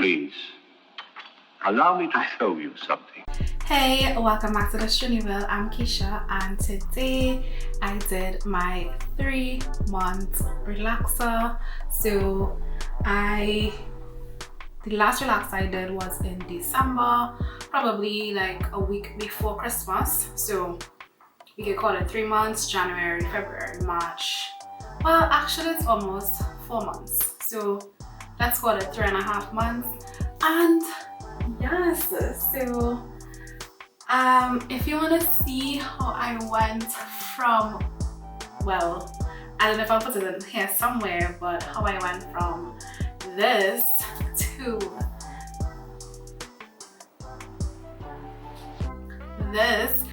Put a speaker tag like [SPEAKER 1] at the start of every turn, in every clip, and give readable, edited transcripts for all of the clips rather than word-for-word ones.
[SPEAKER 1] Please, allow me to show you something.
[SPEAKER 2] Hey, welcome back to the Trini. I'm Keisha, and today I did my 3-month relaxer. So the last relaxer I did was in December, probably like a week before Christmas. So we could call it 3 months: January, February, March. Well, actually it's almost 4 months. So let's call it 3.5 months. And yes, so if you want to see how I went from, well, I don't know if I'll put it in here somewhere, but how I went from this to this.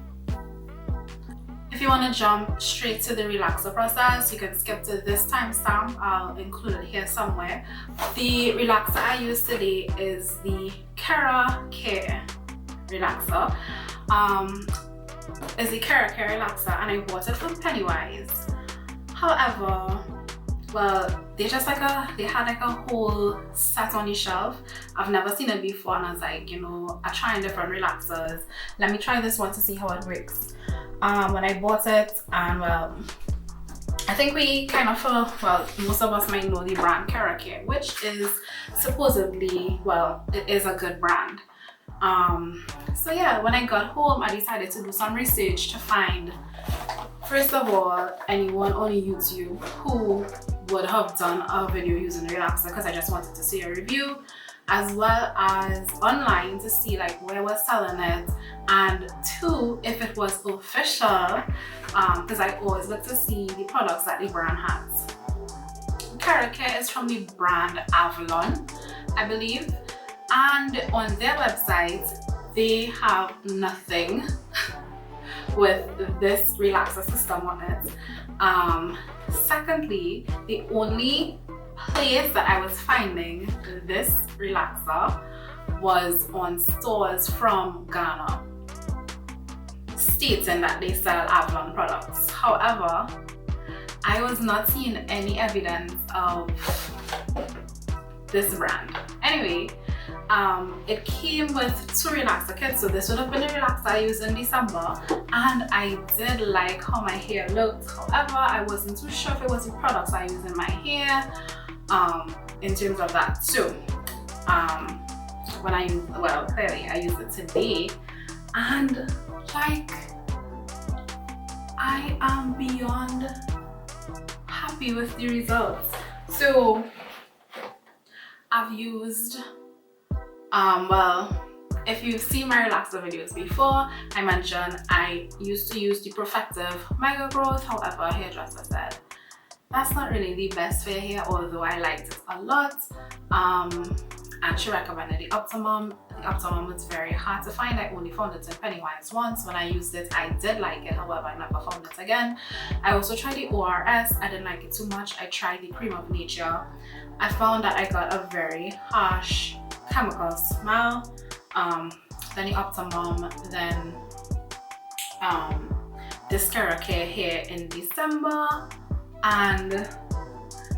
[SPEAKER 2] If you want to jump straight to the relaxer process, you can skip to this timestamp. I'll include it here somewhere. The relaxer I use today is the KeraCare relaxer. It's the KeraCare relaxer, and I bought it from Pennywise. However, well, they had like a whole set on the shelf. I've never seen it before, and I was like, you know, I'm trying different relaxers. Let me try this one to see how it works. When I bought it, and well, I think we kind of most of us might know the brand KeraCare, which is supposedly, well, it is a good brand. So yeah, when I got home, I decided to do some research to find, first of all, anyone on YouTube who would have done a video using the relaxer, because I just wanted to see a review, as well as online to see like where was selling it, and 2, if it was official, because I always look to see the products that the brand has. KeraCare is from the brand Avlon, I believe, and on their website they have nothing with this relaxer system on it. Secondly, the only place that I was finding this relaxer was on stores from Ghana, stating that they sell Avlon products. However, I was not seeing any evidence of this brand. Anyway, it came with 2 relaxer kits, so this would have been the relaxer I used in December, and I did like how my hair looked. However, I wasn't too sure if it was the products I used in my hair in terms of that. So when I used, well, clearly I used it today, and like I am beyond happy with the results. So I've used well, if you've seen my relaxer videos before, I mentioned I used to use the Profective Mega Growth. However, hairdresser said that's not really the best for your hair, although I liked it a lot. And she recommended the Optimum. The Optimum was very hard to find. I only found it in Pennywise once. When I used it, I did like it. However, I never found it again. I also tried the ORS. I didn't like it too much. I tried the Creme of Nature. I found that I got a very harsh chemical smell. Then the Optimum, then this KeraCare here in December, and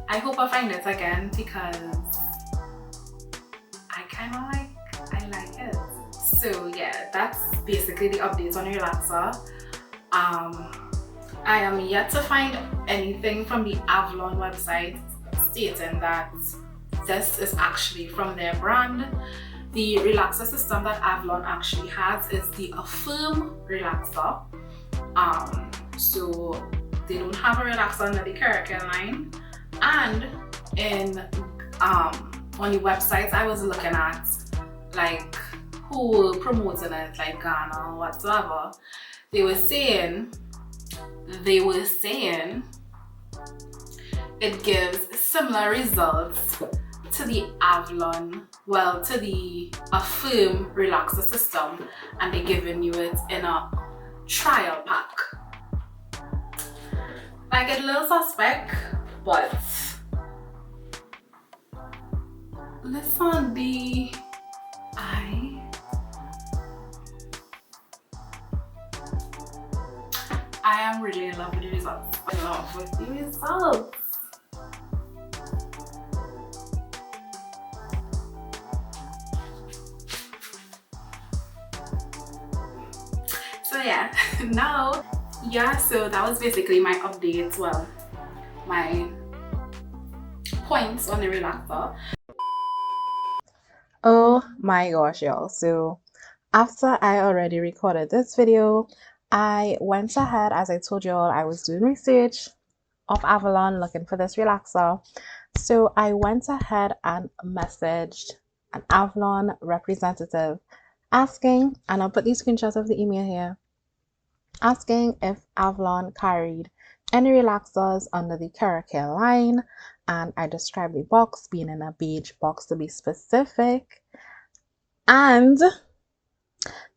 [SPEAKER 2] I hope I find it again because I like it. So yeah, that's basically the updates on the relaxer. I am yet to find anything from the Avlon website stating that this is actually from their brand. The relaxer system that Avlon actually has is the Affirm Relaxer. So they don't have a relaxer under the KeraCare line. And in on the websites I was looking at, like who promoting it, like Ghana or whatsoever, they were saying it gives similar results to the Avlon, well, to the Affirm Relaxer system, and they're giving you it in a trial pack. I get a little suspect, but listen, I am really in love with the results. In love with the results. yeah, now, yeah, so that was basically my update, well, my points on the relaxer.
[SPEAKER 3] Oh my gosh, y'all. So after I already recorded this video, I went ahead, as I told you all, I was doing research of Avlon looking for this relaxer. So I went ahead and messaged an Avlon representative asking, and I'll put these screenshots of the email here, asking if Avlon carried any relaxers under the KeraCare line, and I described the box being in a beige box to be specific, and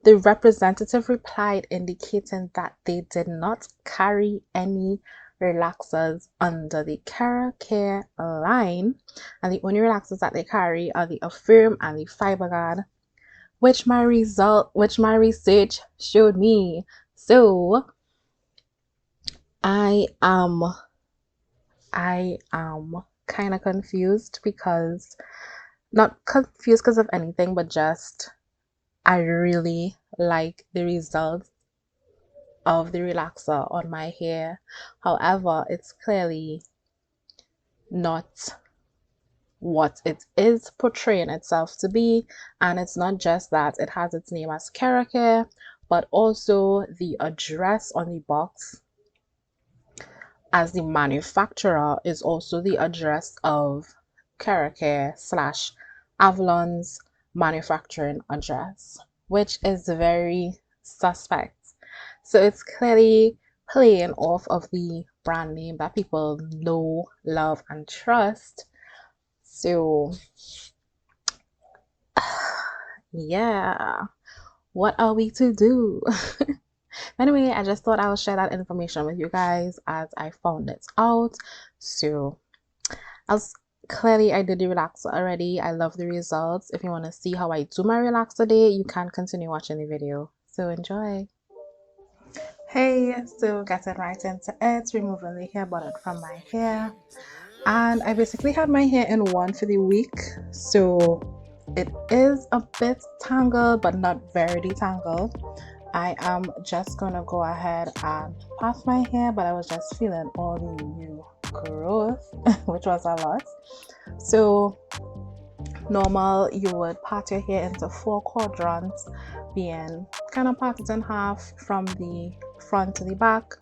[SPEAKER 3] the representative replied indicating that they did not carry any relaxers under the KeraCare line, and the only relaxers that they carry are the Affirm and the Fiberguard, which my research showed me. So I am kind of confused, because not confused because of anything, but just I really like the results of the relaxer on my hair. However, it's clearly not what it is portraying itself to be, and it's not just that it has its name as KeraCare, but also the address on the box as the manufacturer is also the address of KeraCare / Avlon's manufacturing address, which is very suspect. So it's clearly playing off of the brand name that people know, love, and trust. So yeah, what are we to do? Anyway, I just thought I would share that information with you guys as I found it out. So clearly I did the relaxer already. I love the results. If you want to see how I do my relaxer day, you can continue watching the video. So enjoy. Hey, so getting right into it, removing the hair button from my hair. And I basically had my hair in one for the week, so it is a bit tangled, but not very detangled. I am just gonna go ahead and part my hair, but I was just feeling all the new growth, which was a lot. So normal, you would part your hair into 4 quadrants, being kind of parted in half from the front to the back,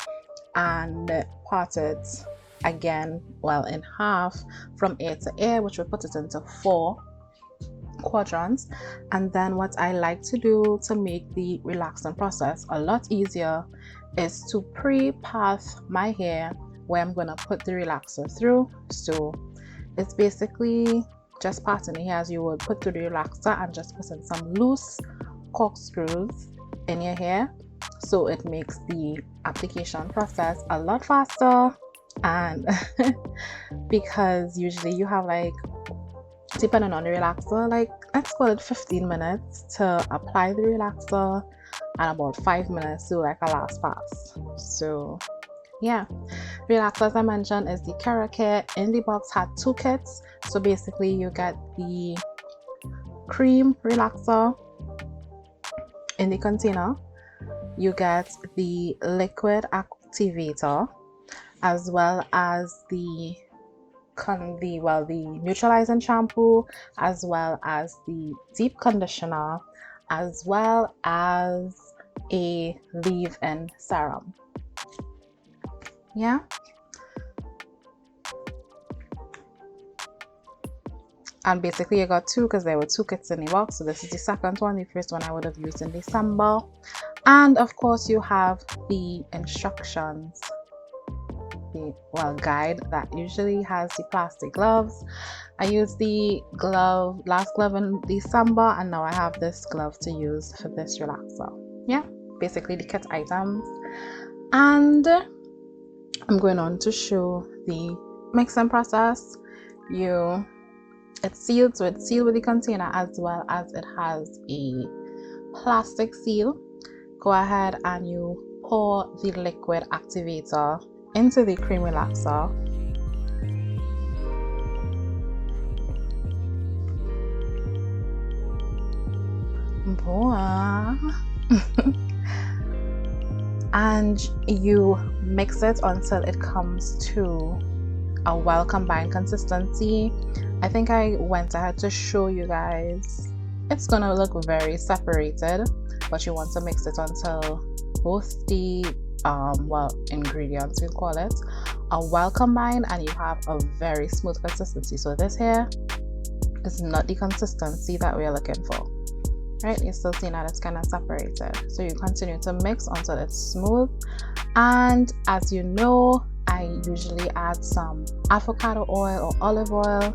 [SPEAKER 3] and parted again, well, in half from ear to ear, which would put it into 4 quadrants. And then what I like to do to make the relaxing process a lot easier is to pre-part my hair where I'm gonna put the relaxer through. So it's basically just parting the hair as you would put through the relaxer, and just putting some loose corkscrews in your hair, so it makes the application process a lot faster. And because usually you have, like, depending on the relaxer, like, let's call it 15 minutes to apply the relaxer and about 5 minutes to like a last pass. So yeah, relaxer, as I mentioned, is the KeraCare. In the box had 2 kits. So basically you get the Creme relaxer in the container, you get the liquid activator, as well as the neutralizing shampoo, as well as the deep conditioner, as well as a leave-in serum. Yeah, and basically you got 2 because there were 2 kits in the box. So this is the second one. The first one I would have used in December. And of course you have the instructions, the guide that usually has the plastic gloves. I used the last glove in December, and now I have this glove to use for this relaxer. Yeah, basically the kit items. And I'm going on to show the mixing process. It's sealed, so it's sealed with the container, as well as it has a plastic seal. Go ahead and you pour the liquid activator into the cream relaxer. and you mix it until it comes to a well combined consistency. I think I went ahead to show you guys. It's gonna look very separated, but you want to mix it until both the ingredients, we call it, are well combined and you have a very smooth consistency. So this here is not the consistency that we're looking for, right? You're still seeing that it's kind of separated. So you continue to mix until it's smooth. And as you know, I usually add some avocado oil or olive oil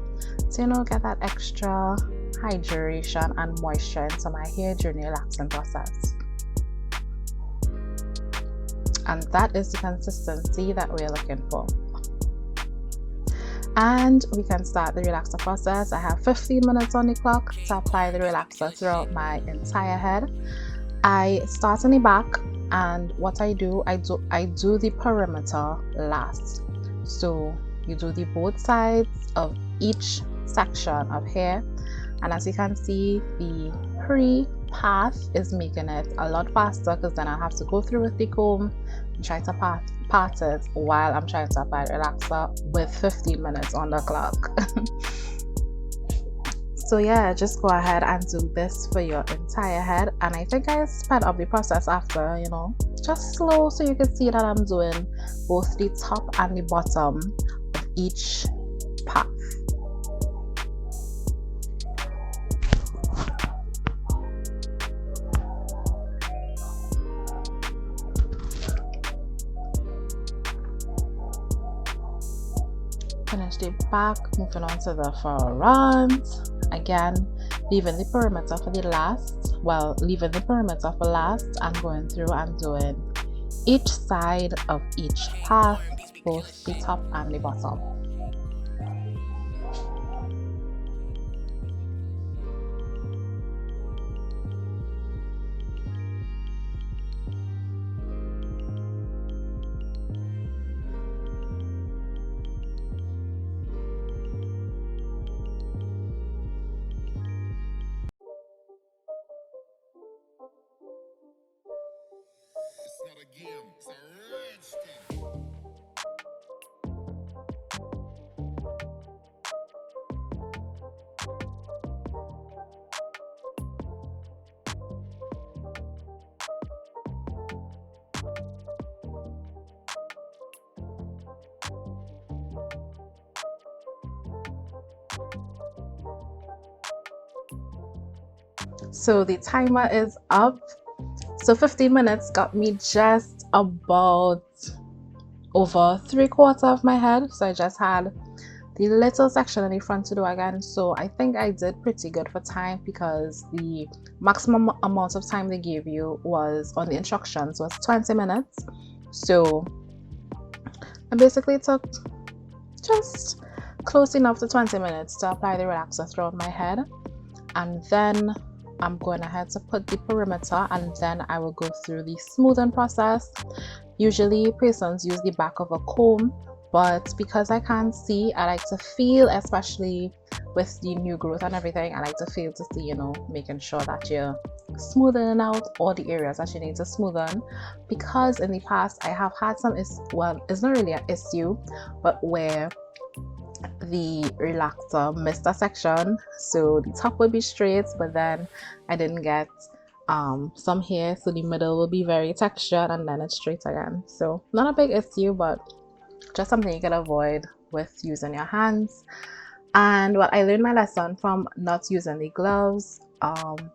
[SPEAKER 3] to, you know, get that extra hydration and moisture into my hair during the relaxing process. And that is the consistency that we're looking for. And we can start the relaxer process. I have 15 minutes on the clock to apply the relaxer throughout my entire head. I start in the back, and what I do the perimeter last. So you do the both sides of each section of hair, and as you can see, the pre-path is making it a lot faster because then I have to go through with the comb and try to part it while I'm trying to apply the relaxer with 15 minutes on the clock. So yeah, just go ahead and do this for your entire head, and I think I sped up the process after, you know, just slow, so you can see that I'm doing both the top and the bottom of each path. Finish the back, moving on to the front. Again, leaving the perimeter for the last, leaving the perimeter for last and going through and doing each side of each path, both the top and the bottom. So the timer is up. So 15 minutes got me just about over 3/4 of my head. So I just had the little section in the front to do again. So I think I did pretty good for time, because the maximum amount of time they gave you was on the instructions was 20 minutes. So I basically took just close enough to 20 minutes to apply the relaxer throughout my head, and then I'm going ahead to put the perimeter, and then I will go through the smoothing process. Usually persons use the back of a comb, but because I can't see, I like to feel, especially with the new growth and everything, I like to feel to see, you know, making sure that you're smoothing out all the areas that you need to smoothen. Because in the past I have had some it's not really an issue, but where the relaxer missed a section, so the top would be straight, but then I didn't get some hair, so the middle will be very textured and then it's straight again. So not a big issue, but just something you can avoid with using your hands. And what I learned my lesson from not using the gloves,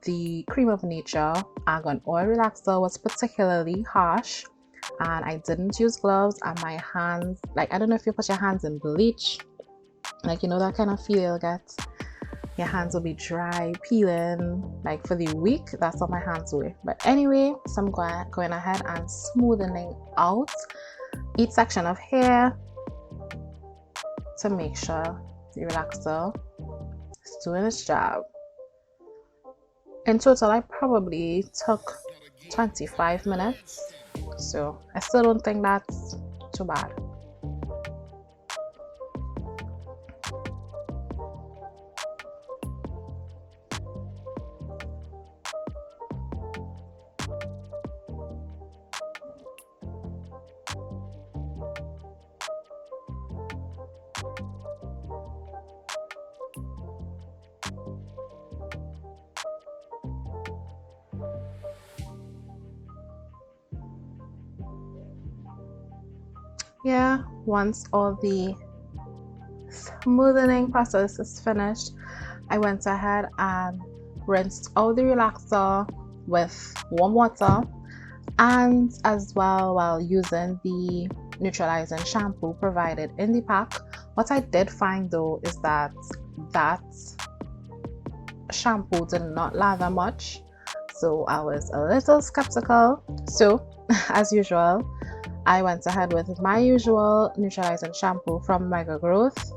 [SPEAKER 3] the Creme of Nature Argan Oil Relaxer was particularly harsh, and I didn't use gloves, and my hands, like, I don't know if you put your hands in bleach, like, you know, that kind of feel you'll get. Your hands will be dry, peeling, like for the week. That's what my hands were. But anyway, so I'm going ahead and smoothing out each section of hair to make sure the relaxer is doing its job. In total, I probably took 25 minutes, so I still don't think that's too bad. yeah, once all the smoothing process is finished, I went ahead and rinsed out the relaxer with warm water, and as well while using the neutralizing shampoo provided in the pack. What I did find though is that shampoo did not lather much, so I was a little skeptical. So as usual, I went ahead with my usual neutralizing shampoo from Mega Growth,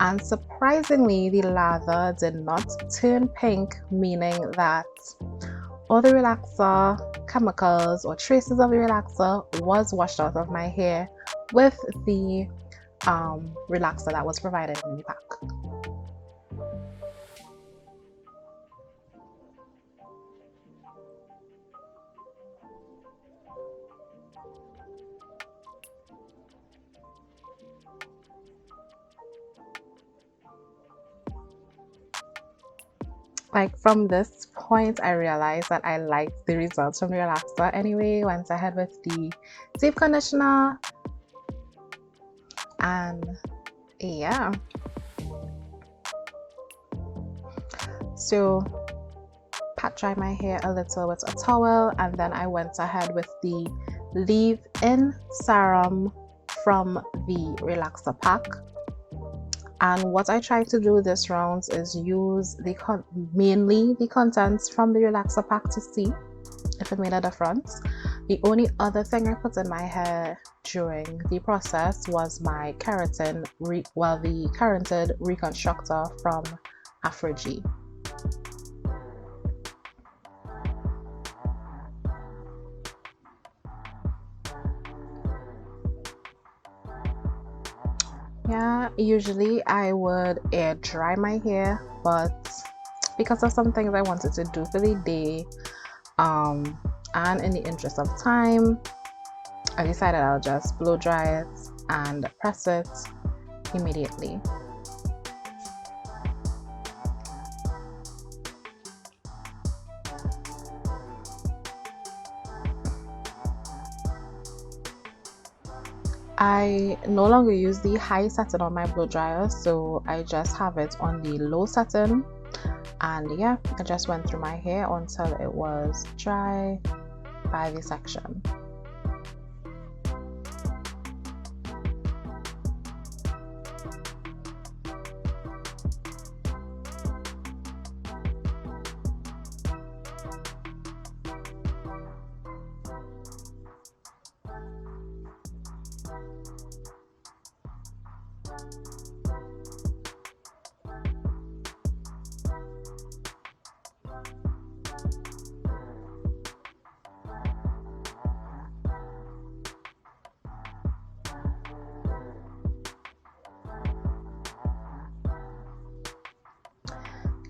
[SPEAKER 3] and surprisingly the lather did not turn pink, meaning that all the relaxer chemicals or traces of the relaxer was washed out of my hair with the relaxer that was provided in the pack. Like from this point, I realized that I liked the results from the relaxer anyway. Went ahead with the deep conditioner, and yeah, so pat dry my hair a little with a towel, and then I went ahead with the leave-in serum from the relaxer pack. And what I try to do this round is use mainly the contents from the relaxer pack to see if it made a difference. The only other thing I put in my hair during the process was my keratin, the keratin reconstructor from Afrogy. Yeah, usually I would air dry my hair, but because of some things I wanted to do for the day, and in the interest of time, I decided I'll just blow dry it and press it immediately. I no longer use the high setting on my blow dryer, so I just have it on the low setting, and yeah, I just went through my hair until it was dry by the section.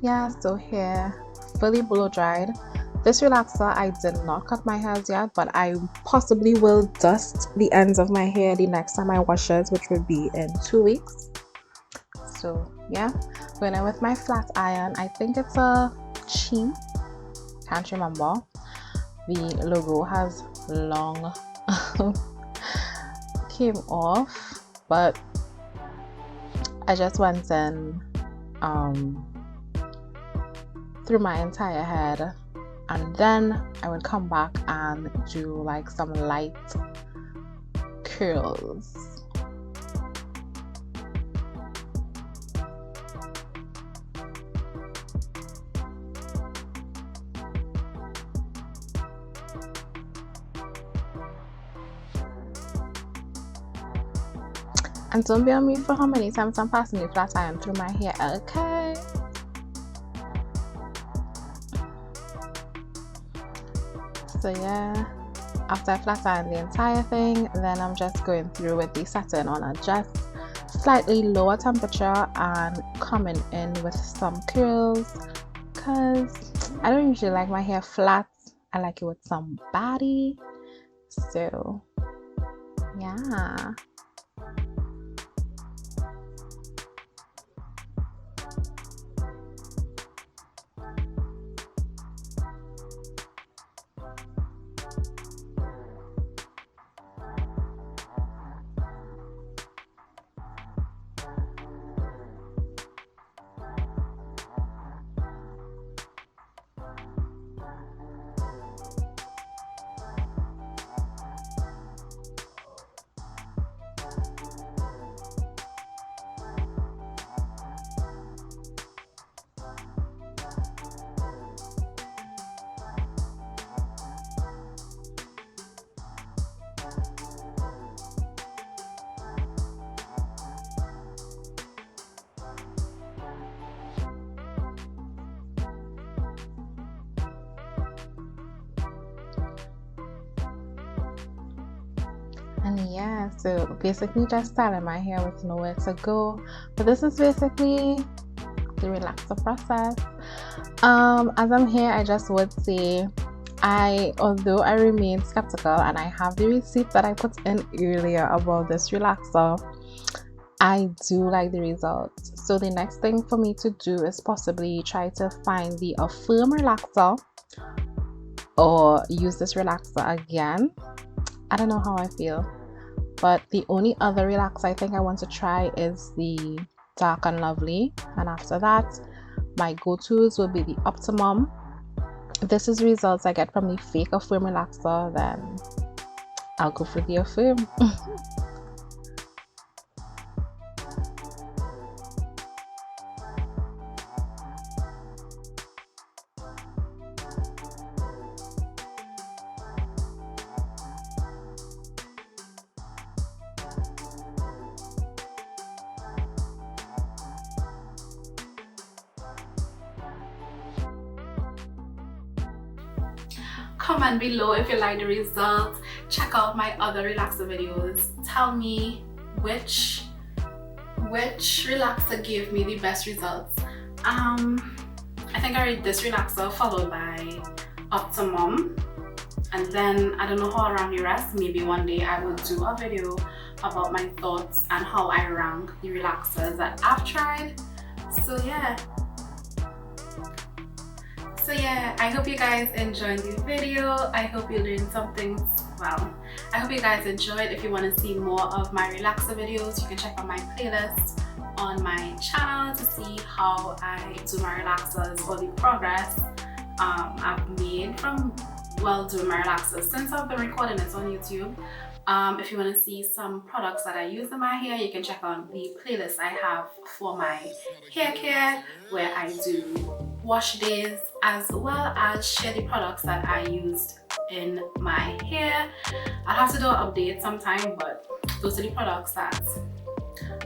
[SPEAKER 3] Yeah, so here, fully blow dried. This relaxer, I did not cut my hairs yet, but I possibly will dust the ends of my hair the next time I wash it, which will be in 2 weeks. So yeah, going in with my flat iron. I think it's a Chi, can't remember. The logo has long came off, but I just went in through my entire head, and then I would come back and do like some light curls. And don't be on me for how many times I'm passing the flat iron through my hair, okay? So yeah, after I flat iron the entire thing, then I'm just going through with the satin on a just slightly lower temperature and coming in with some curls, because I don't usually like my hair flat. I like it with some body. So yeah. And yeah, so basically just styling my hair with nowhere to go. But this is basically the relaxer process. As I'm here, I just would say, although I remain skeptical and I have the receipt that I put in earlier about this relaxer, I do like the results. So the next thing for me to do is possibly try to find the Affirm Relaxer or use this relaxer again. I don't know how I feel, but the only other relaxer I think I want to try is the Dark and Lovely, and after that my go-tos will be the Optimum. If this is results I get from the fake Affirm Relaxer, then I'll go for the Affirm.
[SPEAKER 2] Comment below if you like the results. Check out my other relaxer videos. Tell me which relaxer gave me the best results. I think I read this relaxer followed by Optimum, and then I don't know how I rank the rest. Maybe one day I will do a video about my thoughts and how I rank the relaxers that I've tried. So yeah, I hope you guys enjoyed the video. I hope you learned something. Well, I hope you guys enjoyed. If you want to see more of my relaxer videos, you can check out my playlist on my channel to see how I do my relaxers or the progress I've made from doing my relaxers since I've been recording it on YouTube. If you want to see some products that I use in my hair, you can check out the playlist I have for my hair care, where I do wash days as well as share the products that I used in my hair. I'll have to do an update sometime, but those are the products that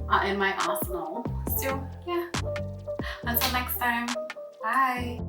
[SPEAKER 2] are in my arsenal. So yeah, until next time, bye.